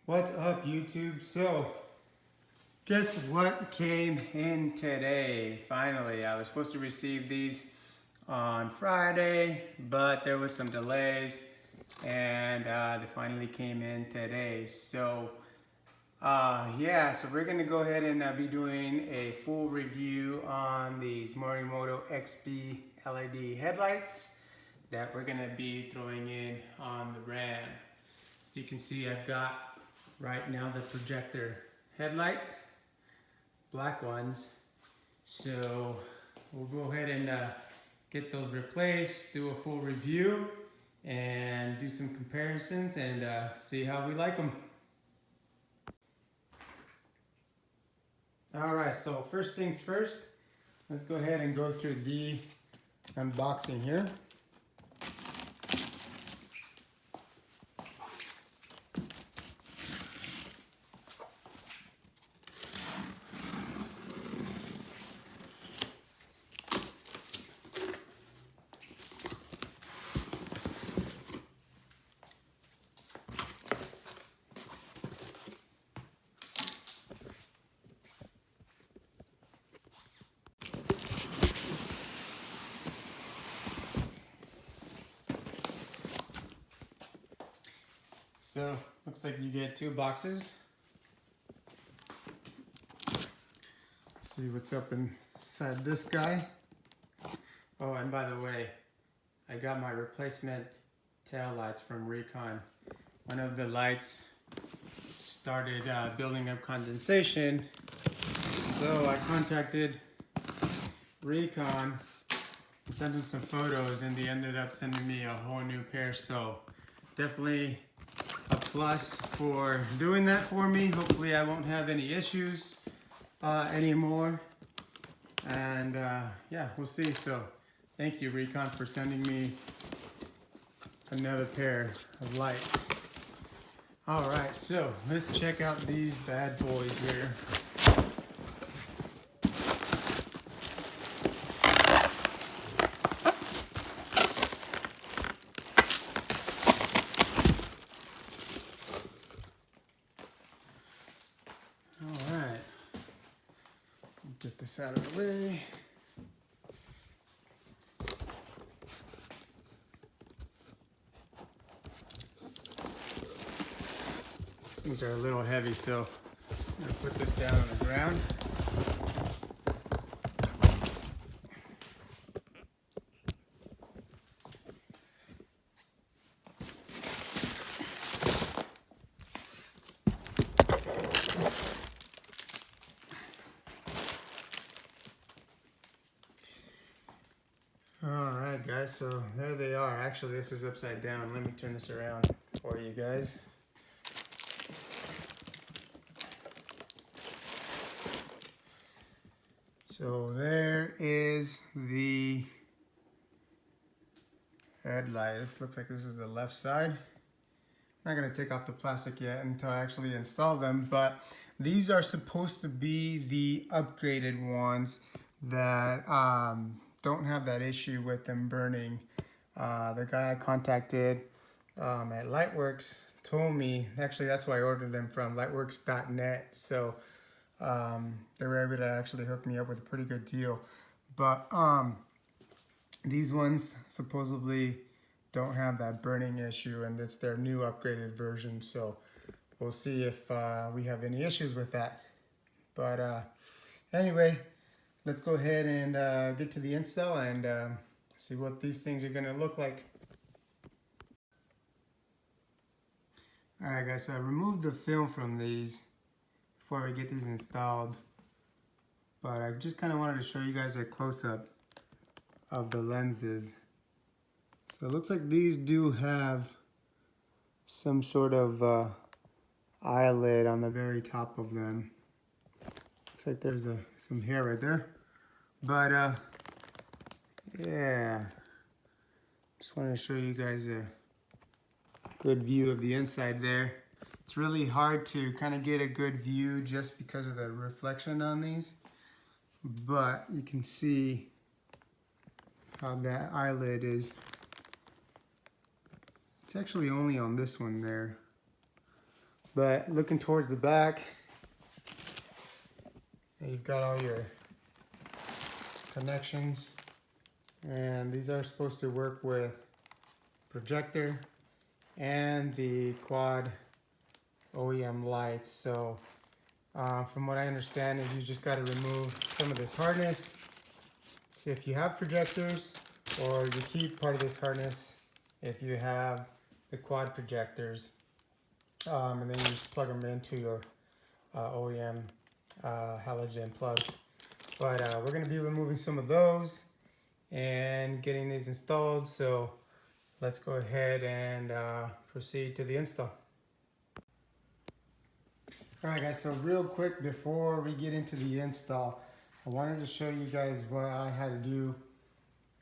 What's up, YouTube? So, guess what came in today? Finally, I was supposed to receive these on Friday, but there was some delays, and they finally came in today. So, so we're gonna go ahead and be doing a full review on these Morimoto XB LED headlights that we're gonna be throwing in on the Ram. As you can see, I've got right now the projector headlights, black ones. So we'll go ahead and get those replaced, do a full review, and do some comparisons and see how we like them. All right, so first things first, let's go ahead and go through the unboxing here. So, looks like you get two boxes. Let's see what's up inside this guy. Oh, and by the way, I got my replacement tail lights from Recon. One of the lights started building up condensation, so I contacted Recon and sent them some photos, and they ended up sending me a whole new pair. So definitely a plus for doing that for me. Hopefully I won't have any issues anymore, and yeah, we'll see. So thank you, Recon, for sending me another pair of lights. All right, so let's check out these bad boys here. All right, get this out of the way. These are a little heavy, so I'm gonna put this down on the ground. All right, guys, so there they are. Actually, this is upside down. Let me turn this around for you guys. So there is the headlight. This looks like this is the left side. I'm not gonna take off the plastic yet until I actually install them, but these are supposed to be the upgraded ones that don't have that issue with them burning. The guy I contacted at Lightworks told me, actually that's why I ordered them from lightworks.net. So they were able to actually hook me up with a pretty good deal. But these ones supposedly don't have that burning issue, and it's their new upgraded version. So we'll see if we have any issues with that. But anyway, let's go ahead and get to the install and see what these things are gonna look like. All right, guys, so I removed the film from these before we get these installed, but I just kind of wanted to show you guys a close-up of the lenses. So it looks like these do have some sort of eyelid on the very top of them. Looks like there's some hair right there, but yeah, just wanted to show you guys a good view of the inside there. It's really hard to kind of get a good view just because of the reflection on these, but you can see how that eyelid is. It's actually only on this one there, But looking towards the back, you've got all your connections, and these are supposed to work with projector and the quad OEM lights. So from what I understand is you just got to remove some of this harness. So if you have projectors, or you keep part of this harness if you have the quad projectors, and then you just plug them into your OEM halogen plugs. But we're going to be removing some of those and getting these installed. So let's go ahead and proceed to the install. Alright guys, so real quick before we get into the install, I wanted to show you guys what I had to do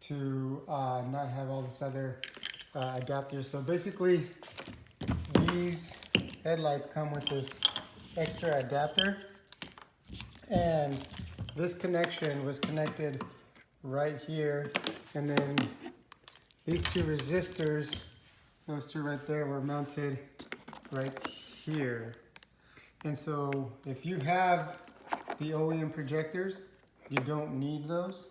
to not have all this other adapters. So basically, these headlights come with this extra adapter, and this connection was connected right here, and then these two resistors, those two right there, were mounted right here. And so if you have the OEM projectors, you don't need those.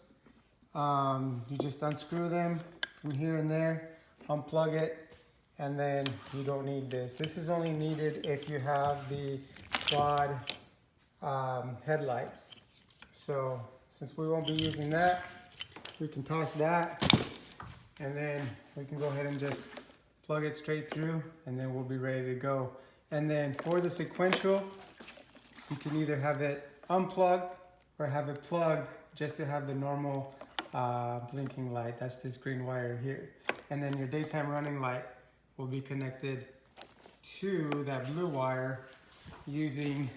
You just unscrew them from here and there, unplug it, and then you don't need this. This is only needed if you have the quad headlights. So since we won't be using that, we can toss that, and then we can go ahead and just plug it straight through, and then we'll be ready to go. And then for the sequential, you can either have it unplugged or have it plugged just to have the normal blinking light. That's this green wire here. And then your daytime running light will be connected to that blue wire using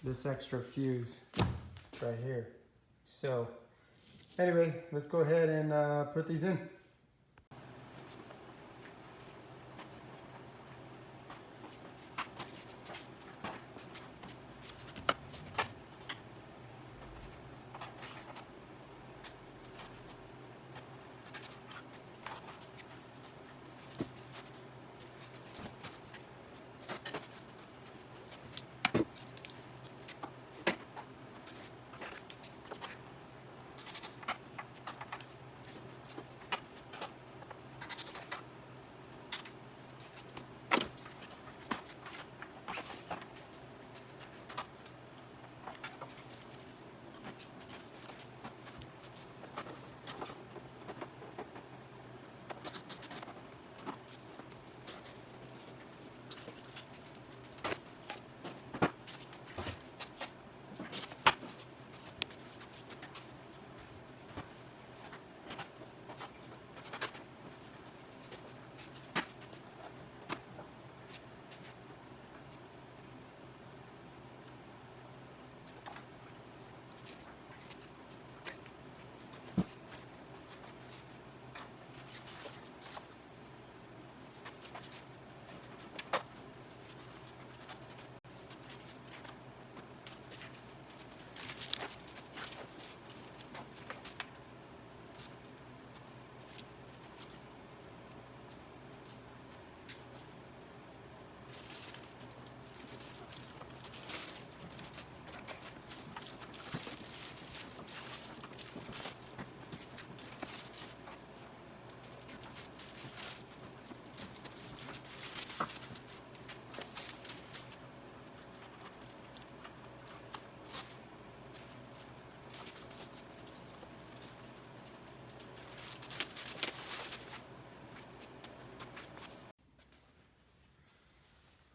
this extra fuse right here. So anyway, let's go ahead and put these in.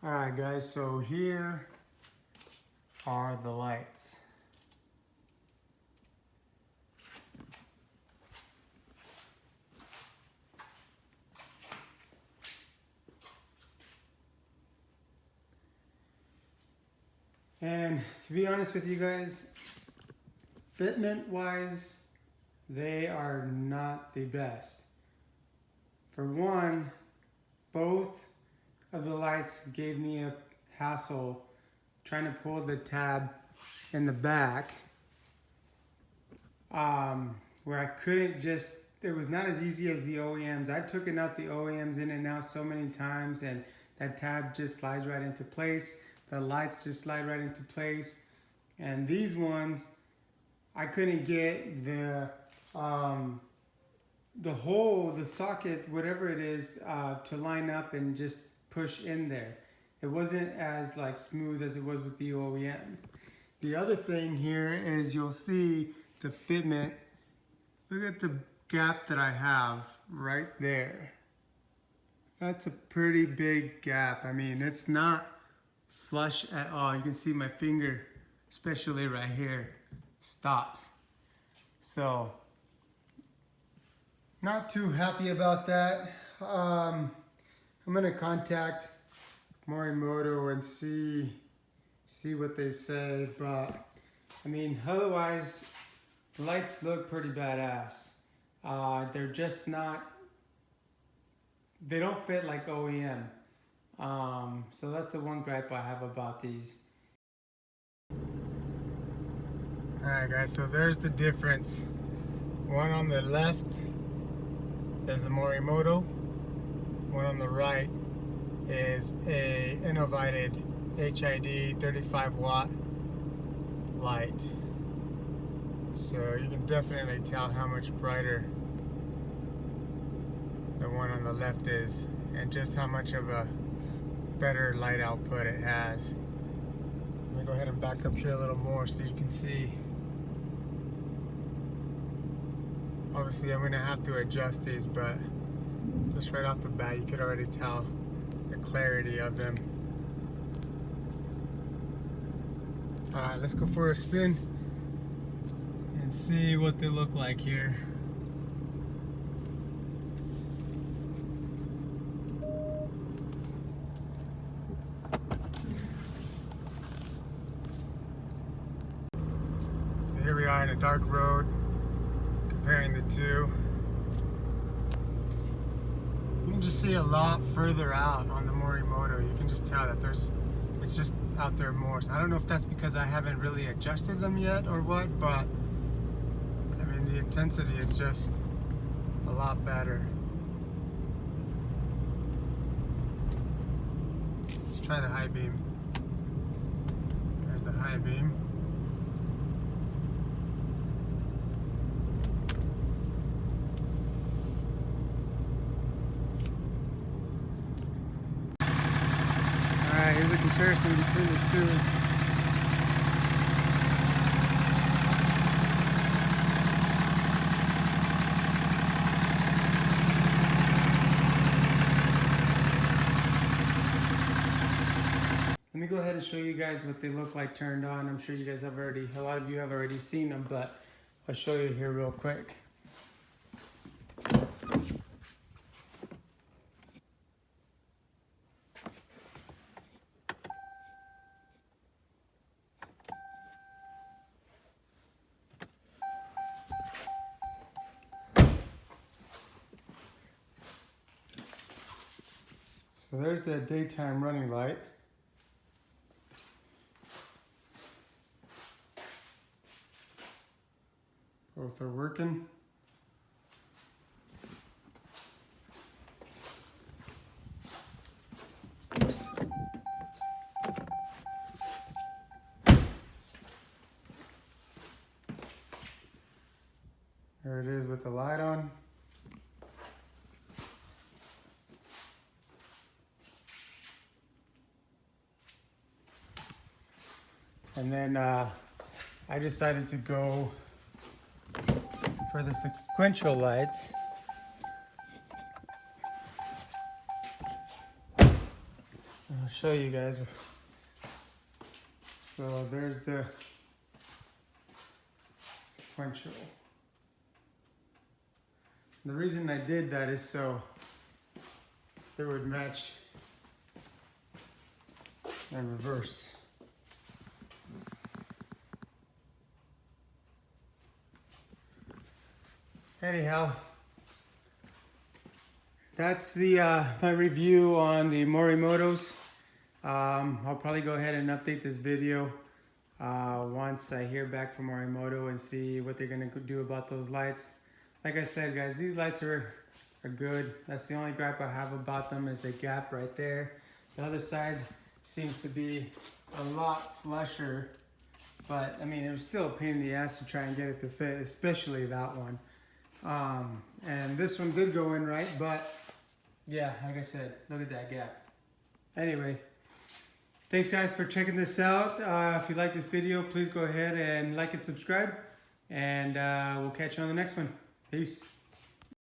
Alright guys, so here are the lights. And to be honest with you guys, fitment wise, they are not the best. For one, both of the lights gave me a hassle trying to pull the tab in the back, where I couldn't just, it was not as easy as the OEMs. I've taken out the OEMs in and out so many times, and That tab just slides right into place. The lights just slide right into place. And these ones, I couldn't get the hole, the socket, whatever it is, to line up and just push in there. It wasn't as like smooth as it was with the OEMs. The other thing here is you'll see the fitment. Look at the gap that I have right there. That's a pretty big gap. I mean, it's not flush at all. You can see my finger, especially right here, stops. So, not too happy about that. I'm gonna contact Morimoto and see what they say, but I mean, otherwise, the lights look pretty badass. They're just not, they don't fit like OEM. So that's the one gripe I have about these. Alright guys, so there's the difference. One on the left is the Morimoto. One on the right is a innovated HID 35 watt light. So you can definitely tell how much brighter the one on the left is, and just how much of a better light output it has. Let me go ahead and back up here a little more so you can see. Obviously I'm gonna have to adjust these, but just right off the bat you could already tell the clarity of them. Alright, let's go for a spin and see what they look like here. So here we are in a dark road, comparing the two. You can just see a lot further out on the Morimoto. You can just tell that it's just out there more. So I don't know if that's because I haven't really adjusted them yet or what, but I mean the intensity is just a lot better. Let's try the high beam. There's the high beam. Alright, here's a comparison between the two. Let me go ahead and show you guys what they look like turned on. I'm sure you guys have already, a lot of you have already seen them, but I'll show you here real quick. So there's the daytime running light. Both are working. There it is with the light on. And then I decided to go for the sequential lights. I'll show you guys. So there's the sequential. The reason I did that is so it would match in reverse. Anyhow, that's the my review on the Morimotos. I'll probably go ahead and update this video once I hear back from Morimoto and see what they're gonna do about those lights. Like I said, guys, these lights are good. That's the only gripe I have about them is the gap right there. The other side seems to be a lot flusher, but I mean, it was still a pain in the ass to try and get it to fit, especially that one. And this one did go in right, but yeah, like I said, look at that gap. Anyway, thanks guys for checking this out. If you like this video, please go ahead and like and subscribe, and we'll catch you on the next one. Peace.